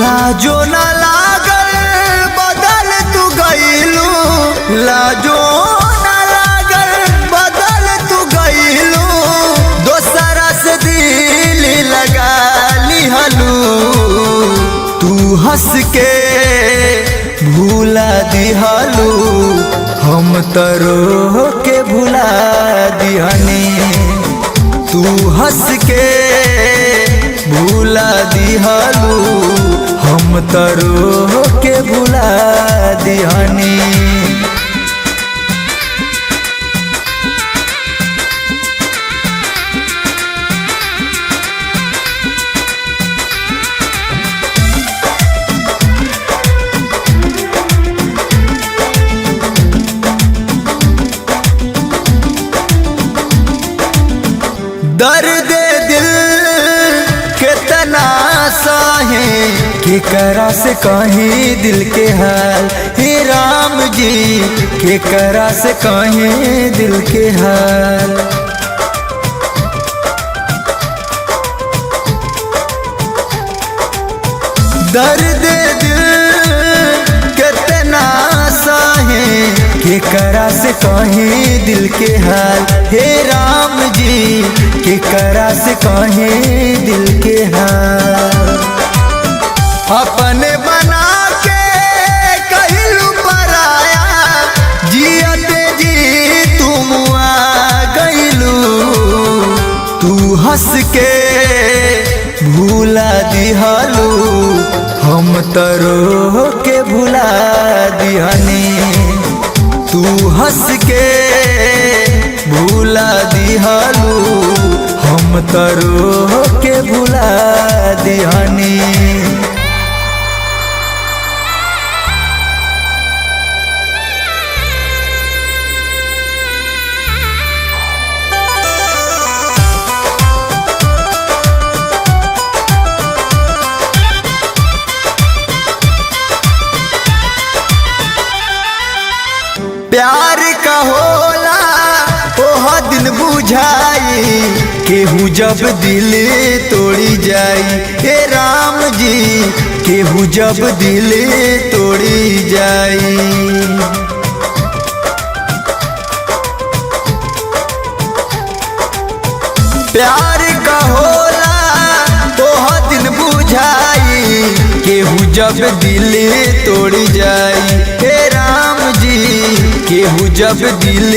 लाजो न लागल बदल तू गईलू, लाजो न लागल बदल तू गईलू, दोसरा से दिल लगा लिहलू। तू हंस के भूला दिहलू, हम तरो के भुला दिहनी। तू हंस के भूला दिहलू, हम तरो के भुला दिहनी। दर्द दिल कितना साहे केकरा से कहीं दिल के हाल, हे राम जी केकरा से कहीं दिल के हाल। दर्द दिल कितना साहे केकरा से कहीं दिल के हाल, हे राम जी केकरा से कहीं दिल के हाल। अपने बना के कहलू पराया, जियते जी तुम आ गईलू। तू हंस के भूला दिहलू, हम तरो के भुला दिहनी। तू हंस के भूला दिहलू, हम तरो के भुला दिहनी। प्यार का होला ओह दिन बुझाई, केहू जब दिल तोड़ी जाई, हे राम जी केहू जब दिल तोड़ी जाई। प्यार का होला ओह दिन बुझाई, केहू जब दिल तोड़ी जाई, हे राम जी केहू जब दिल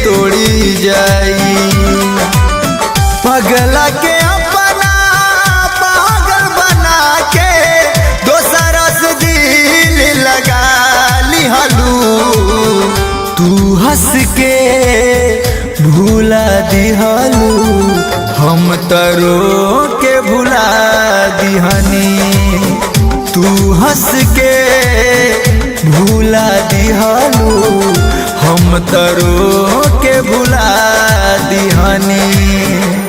तोड़ी जाई। पगला के अपना पागल बना के दोसरा से दिल लगा लिहलू। तू हंस के भूला दिहलू, हम तरो के भुला दिहनी। तू हंस के भूला दिहलू, हम तरो के भुला दिहनी।